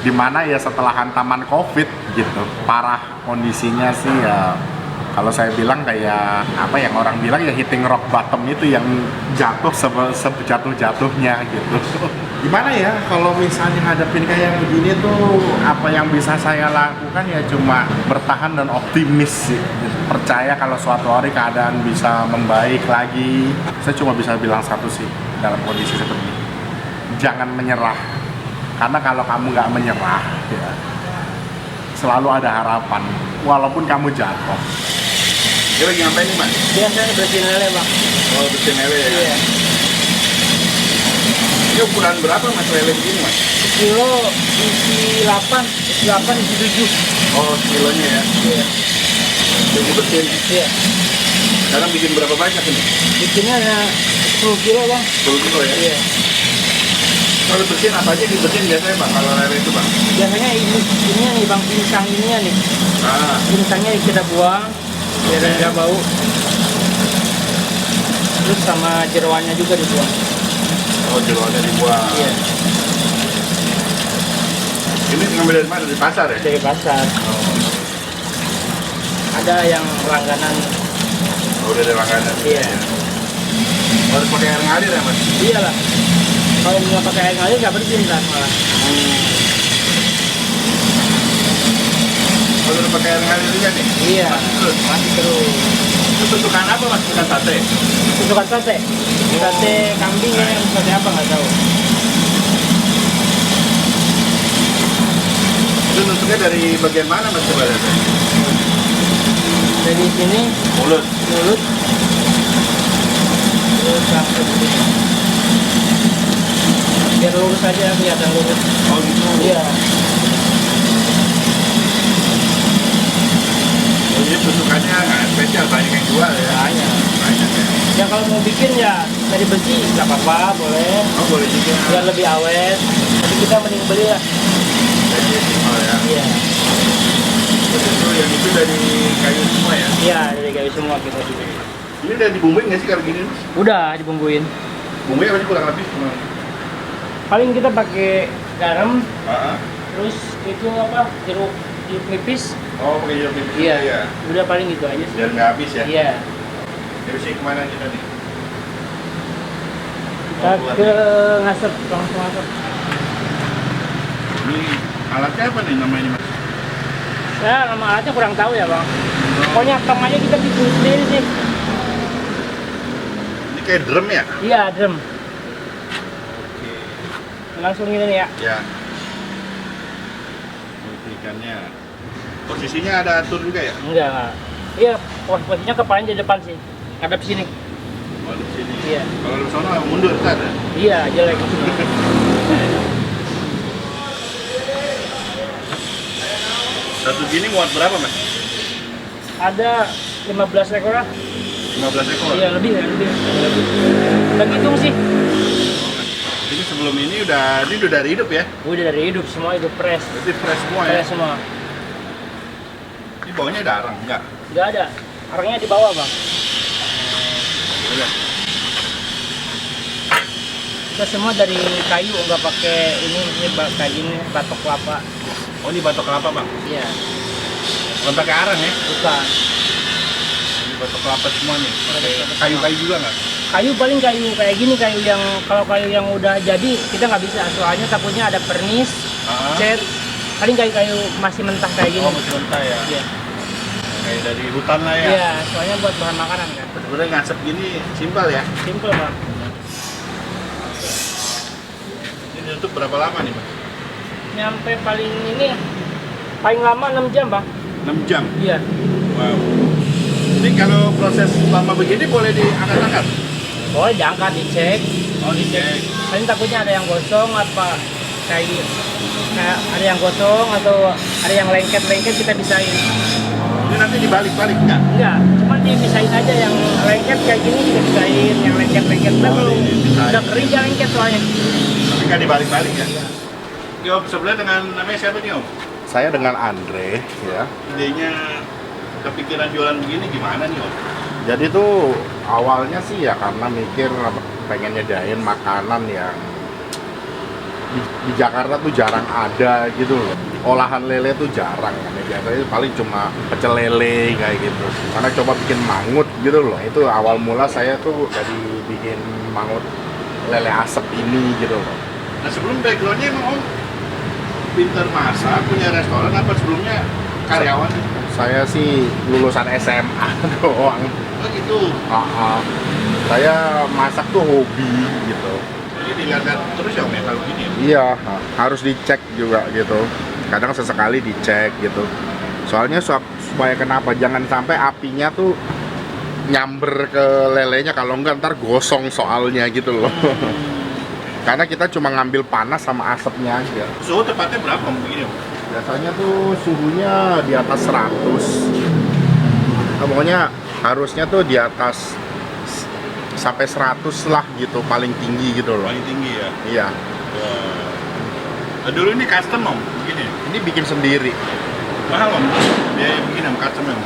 Dimana ya setelah hantaman COVID gitu, parah kondisinya sih ya. Kalau saya bilang kayak apa yang orang bilang ya hitting rock bottom itu yang jatuh sejatuh-jatuhnya gitu. Gimana ya kalau misalnya ngadepin kayak begini tuh, apa yang bisa saya lakukan ya cuma bertahan dan optimis sih. Percaya kalau suatu hari keadaan bisa membaik lagi. Saya cuma bisa bilang satu sih dalam kondisi seperti ini. Jangan menyerah. Karena kalau kamu nggak menyerah ya, selalu ada harapan walaupun kamu jatuh. Dia lagi ngapain nih, Mas? Biasanya bersihin lele, Bang. Oh, bersihin lele ya? Iya. Ini ukuran berapa, Mas, lele begini, Mas? Kilo isi 8, isi 7. Oh, kilonya ya? Iya. Jadi bersihin ya? Iya. Sekarang bikin berapa banyak ini? Bikinnya ada 10 kilo, Bang. 10 kilo ya? Iya. Kalau bersihin apa aja dibersihin biasanya, Bang? Kalau lele itu, Bang? Biasanya ini nih, Bang, pinsang ininya nih. Ah, Pinsangnya kita buang biar nggak bau. Terus sama jeroannya juga dibuang. oh, jeroannya dibuang. Iya. Ini ngambil dari mana? Dari pasar ya? Dari pasar. Oh, Ada yang langganan. udah ada langganan. Iya. Harus pakai air ngalir ya, Mas? Iyalah. Kalau nggak pakai air ngalir nggak bersih ntar malah. Kalau udah pakai air ngalir juga nih? Iya. Terus? Masih terus. Itu bentukan apa, Mas? Bukan sate? Tusukan sate. Sate kambing ya, sate apa nggak tahu. Itu nutupnya dari bagian mana, Mas? Coba lihat. Dari sini Mulut. mulut. Terus sampai ke sini. Biar lurus aja, kelihatan lurus. Oh, gitu. Iya. Oh, jadi tusukannya nggak spesial, banyak yang jual ya? Banyak. Banyak ya? Ya kalau mau bikin ya dari besi nggak apa-apa, boleh. Oh, boleh juga. Biar lebih awet. Tapi kita mending beli lah. Dari oh ya. Iya. Itu yang itu dari kayu semua ya? Iya, dari kayu semua kita juga. Ini udah dibumbuin nggak sih kalau gini, Mas? Udah dibumbuin. Bumbunya apa sih kurang lebih? Paling kita pakai garam, Ah, terus itu apa? Jeruk nipis. oh, pakai jeruk nipis. Iya. Ya. Udah paling gitu aja. Biar nggak habis ya? Iya. Terus sih kemana kita nih? Kita ke ngasep, langsung ngasep. Ini alatnya apa nih namanya, Mas? Ya, nama alatnya kurang tahu ya, Bang. Pokoknya tengahnya kita bikin sendiri sih. Ini kayak drum ya? Iya, drum. Oke. Langsung gini nih ya. Ya. Ini ikannya. Posisinya ada atur juga ya? Enggak. Iya, posisinya kepalanya di depan sih. Ngadep sini. Oh, di sini. Iya. Kalau di sana mundur kan ya? Iya, jelek. Satu gini muat berapa, Mas? Ada 15 ekor lah. 15 ekor? Iya, lebih ya, lebih. Udah hitung sih. Ini sebelum ini udah dari hidup ya? Udah dari hidup, semua hidup fresh. Berarti fresh semua ya? Fresh semua. Ini bawahnya ada arang? Enggak? Enggak ada. Arangnya di bawah, Bang. Udah. Kita semua dari kayu, nggak pakai ini kayak gini, batok kelapa. Oh, ini batok kelapa, Bang? Iya, Bukan pakai arang ya? bukan. Ini batok kelapa semua nih. Pakai Batok kayu-kayu juga nggak? Kayu paling kayu kayak gini, kayu yang kalau kayu yang udah jadi kita nggak bisa, soalnya takutnya ada pernis, Ah. cat. Paling kayu-kayu masih mentah kayak gini. Oh, masih mentah ya? Iya. Kayak dari hutan lah ya? Iya, soalnya buat bahan makanan kan. Sebenarnya ngasep gini simpel ya? Simple, Bang. Ini tutup berapa lama nih, Mas? Nyampe paling lama 6 jam, Bang. 6 jam? Iya. Wow. Ini kalau proses lama begini boleh diangkat-angkat? Boleh diangkat, dicek. Oh, dicek. Paling takutnya ada yang gosong apa kayak ada yang gosong atau ada yang lengket-lengket kita bisain. Ini nanti dibalik-balik nggak? Enggak, cuma dipisahin aja yang lengket kayak gini kita pisahin, yang lengket-lengket Oh, kalau dipisahin. udah kering jangan lengket soalnya. Tapi nggak dibalik-balik ya? Oke, Om, sebelah dengan namanya siapa nih, Om? Saya dengan Andre ya. Idenya kepikiran jualan begini gimana nih, Om? Jadi tuh awalnya sih ya karena mikir pengen nyediain makanan yang di Jakarta tuh jarang ada gitu loh. Olahan lele tuh jarang kan ya. Biasanya paling cuma pecel lele kayak gitu. Karena coba bikin mangut gitu loh. Itu awal mula saya tuh dari bikin mangut lele asap ini gitu loh. Nah sebelum backgroundnya emang Om pinter masak, punya restoran apa sebelumnya karyawan? Saya sih lulusan SMA doang. Oh gitu. Saya masak tuh hobi gitu. Jadi dilihat terus ya Om ya kalau gini ya? Iya, harus dicek juga gitu. Kadang sesekali dicek gitu. Soalnya supaya kenapa? Jangan sampai apinya tuh nyamber ke lelenya, kalau enggak ntar gosong soalnya gitu loh. Karena kita cuma ngambil panas sama asapnya aja. Suhu tepatnya berapa Om begini Om? Biasanya tuh suhunya di atas 100. Nah, pokoknya harusnya tuh di atas sampai 100 lah gitu, paling tinggi gitu loh. Paling tinggi ya? Iya. Nah, dulu ini custom Om, begini? Ini bikin sendiri. Mahal Om? Biaya begini Om, custom Om?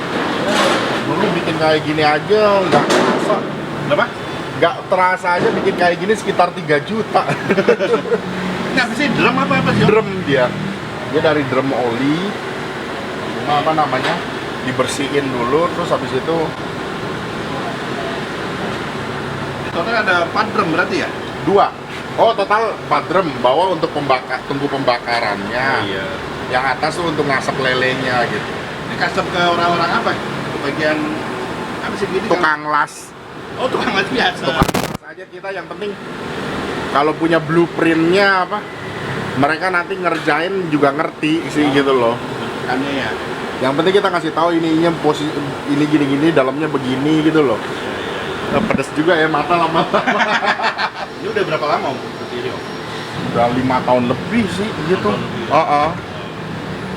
Dulu bikin kayak gini aja nggak terasa. Berapa? Nggak terasa aja bikin kayak gini sekitar 3 juta. Ini apa sih? Drum apa sih Om? Drum dia dari drum oli. Apa namanya? Dibersihin dulu, terus habis itu Total ada 4 drum berarti ya? 2. Oh, total 4 drum. Bawah untuk tunggu pembakarannya. Iya. Yang atas tuh untuk ngasap lelenya gitu. Ini custom ke orang-orang apa? Ke bagian apa sih gini? Tukang las. Oh, tukang las biasa. Tukang las aja kita, yang penting kalau punya blueprintnya apa, mereka nanti ngerjain juga ngerti sih gitu loh. Bentukannya ya. Yang penting kita ngasih tahu ininya posisi ini gini-gini, dalamnya begini gitu loh. Nah, pedes juga ya mata lama-lama. Ini udah berapa lama Om berdiri Om? Udah 5 tahun lebih sih gitu.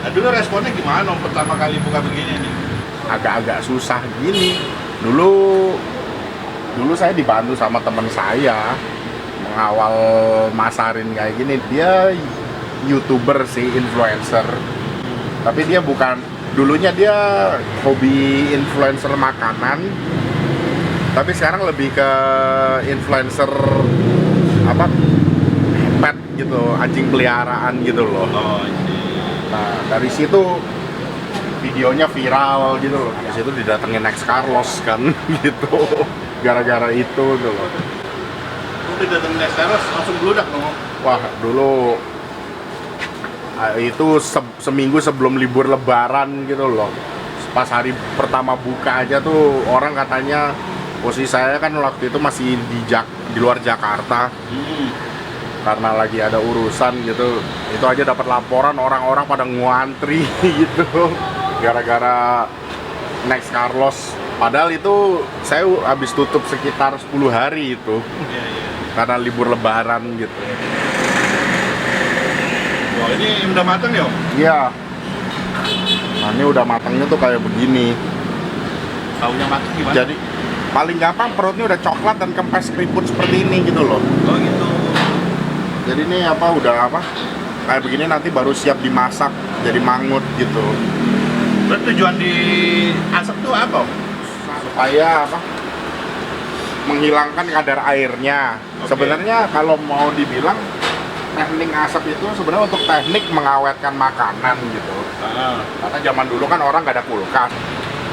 Nah dulu responnya gimana Om pertama kali buka begini nih? Agak-agak susah gini. Dulu saya dibantu sama teman saya mengawal masarin kayak gini. Dia YouTuber sih, influencer. Tapi dia bukan, dulunya dia hobi influencer makanan. Tapi sekarang lebih ke influencer apa? Pet gitu, anjing peliharaan gitu loh. Oh ini. Nah, dari situ videonya viral gitu loh. Dari situ didatengin Next Carlos kan gitu. Gara-gara itu tuh loh. Udah datang Next Carlos langsung bludak dong Om? Wah, dulu itu seminggu sebelum libur lebaran gitu loh. Pas hari pertama buka aja tuh orang katanya, posisi saya kan waktu itu masih di luar Jakarta. Karena lagi ada urusan gitu, itu aja dapat laporan orang-orang pada nguantri gitu gara-gara Next Carlos. Padahal itu saya habis tutup sekitar 10 hari itu. Iya. Karena libur lebaran gitu. Wah ini udah matang ya Om? Iya. Nah, ini udah matangnya tuh kayak begini. Taunya matang gimana? Jadi paling gampang perutnya udah coklat dan kempes keriput seperti ini gitu loh. Oh gitu. Jadi ini udah kayak begini nanti baru siap dimasak jadi mangut gitu. Terus tujuan di asap tuh apa Om? Supaya menghilangkan kadar airnya. Oke. Sebenarnya kalau mau dibilang teknik asap itu sebenarnya untuk teknik mengawetkan makanan gitu. Karena zaman dulu kan orang nggak ada kulkas.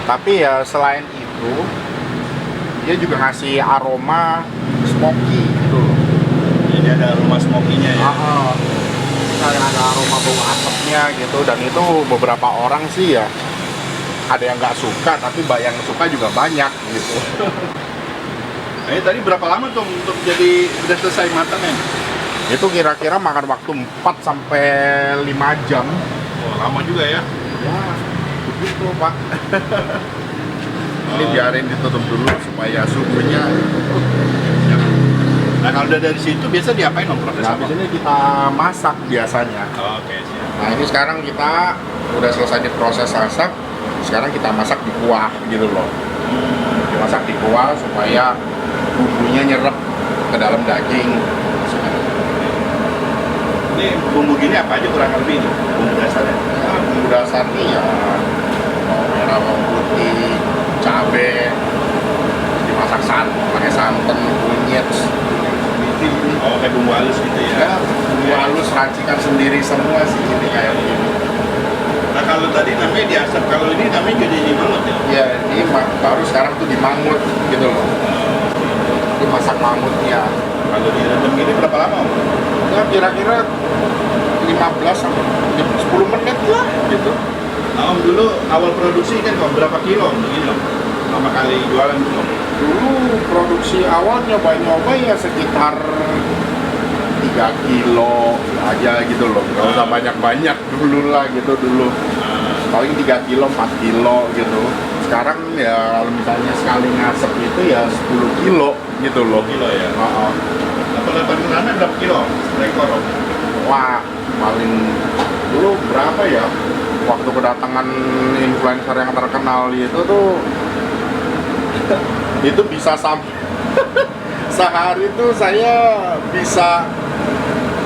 Tapi ya selain itu dia juga ngasih aroma smoky gitu loh. Jadi ada aroma smoky-nya ya? Kayak ada aroma bau asapnya gitu, dan itu beberapa orang sih ya ada yang nggak suka, tapi yang suka juga banyak gitu. Nah, ini tadi berapa lama tuh untuk jadi udah selesai matangnya? Itu kira-kira makan waktu 4 sampai 5 jam. Wah lama juga ya? Ya, begitu Pak. Ini biarin ditutup dulu supaya suhunya. Nah kalau udah dari situ biasa diapain Om proses Nah, apa? habis ini kita masak biasanya. Oke siap. Nah, ini sekarang kita udah selesai diproses masak. Sekarang kita masak di kuah gitu loh. Dimasak di kuah supaya bumbunya nyerap ke dalam daging. Ini bumbu gini apa aja kurang lebih ini? Bumbu dasarnya? Nah, bumbu dasarnya ya bawang merah, bawang putih, cabai, dimasak pakai santan, kunyit, ini. Oh, kayak bumbu halus gitu ya. Ya, bumbu halus racikan sendiri semua sih ini kayak begini. Nah, kalau tadi namanya diasap, kalau ini namanya jadi mangut ya? Ya, ini baru sekarang tuh dimangut gitu loh. Ini masak mamutnya. Kalau direndam gini berapa lama Om? Ya kira-kira 15 sampai 10 menit lah gitu. Nah, Om dulu awal produksi kan kok berapa kilo Om begini Om? Pertama kali jualan dulu Om? Dulu produksi awal nyoba-nyoba ya sekitar 3 kilo aja gitu loh. Nggak usah banyak-banyak dulu lah gitu dulu. Paling 3 kilo, 4 kilo gitu. Sekarang ya kalau misalnya sekali ngasep itu ya 10 kilo gitu loh. Kilo ya? Heeh. Nah, penanganannya berapa kilo Om? Rekor Om? Wah, paling dulu berapa ya? Waktu kedatangan influencer yang terkenal itu tuh itu bisa sampai sehari tuh saya bisa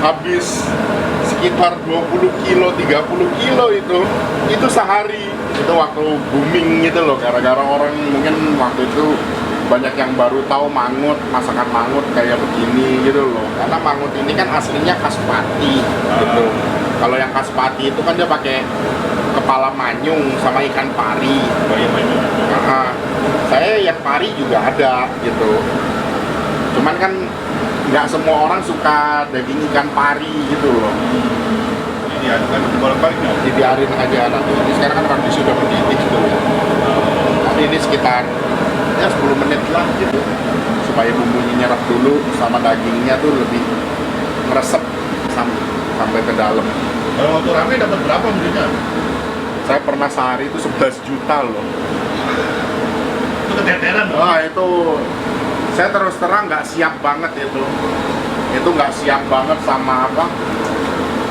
habis sekitar 20 kilo, 30 kilo itu sehari. Itu waktu booming gitu loh, gara-gara orang mungkin waktu itu banyak yang baru tahu mangut, masakan mangut kayak begini gitu loh. Karena mangut ini kan aslinya khas Pati gitu. Kalau yang khas Pati itu kan dia pakai kepala manyung sama ikan pari. Oh iya banyak. Nah, saya yang pari juga ada gitu. Cuman kan nggak semua orang suka daging ikan pari gitu loh. Ini diaduk bolak-balik Om? Dibiarin aja nanti. Ini sekarang kan kondisi sudah mendidih gitu ya. Tapi ini sekitar ya 10 menit lah gitu. Supaya bumbunya nyerap dulu sama dagingnya tuh lebih meresep sampai ke dalam. Kalau waktu rame dapat berapa belinya? Saya pernah sehari itu 11 juta loh. Itu keteteran Om? Wah itu saya terus terang nggak siap banget itu nggak siap banget sama apa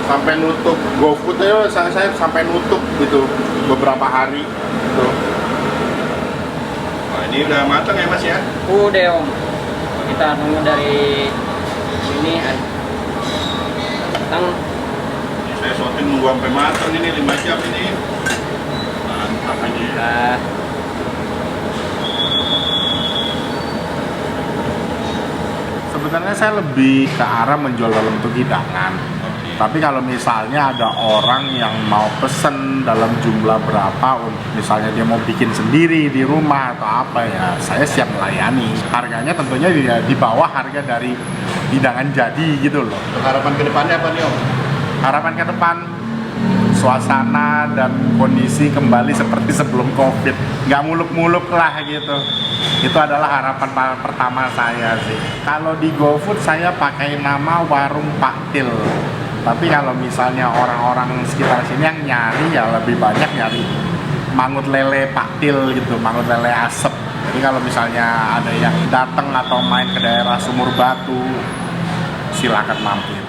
sampai nutup GoFood ya saya sampai nutup gitu beberapa hari gitu. Wah, ini udah matang ya Mas ya? Udah Om, kita nunggu dari sini matang. Saya shooting nunggu sampai matang ini 5 jam ini. Mantap ini. Nah, Sebenarnya saya lebih ke arah menjual dalam bentuk hidangan. Tapi kalau misalnya ada orang yang mau pesen dalam jumlah berapa, misalnya dia mau bikin sendiri di rumah atau apa ya, saya siap melayani. Harganya tentunya di bawah harga dari hidangan jadi gitu loh. Untuk harapan ke depannya apa nih Om? Harapan ke depan, suasana dan kondisi kembali seperti sebelum COVID, nggak muluk-muluk lah gitu. Itu adalah harapan pertama saya sih. Kalau di GoFood saya pakai nama Warung Pak Til. Tapi kalau misalnya orang-orang sekitar sini yang nyari ya lebih banyak nyari mangut lele Pak Til gitu, mangut lele asep. Jadi kalau misalnya ada yang datang atau main ke daerah Sumur Batu, silakan mampir.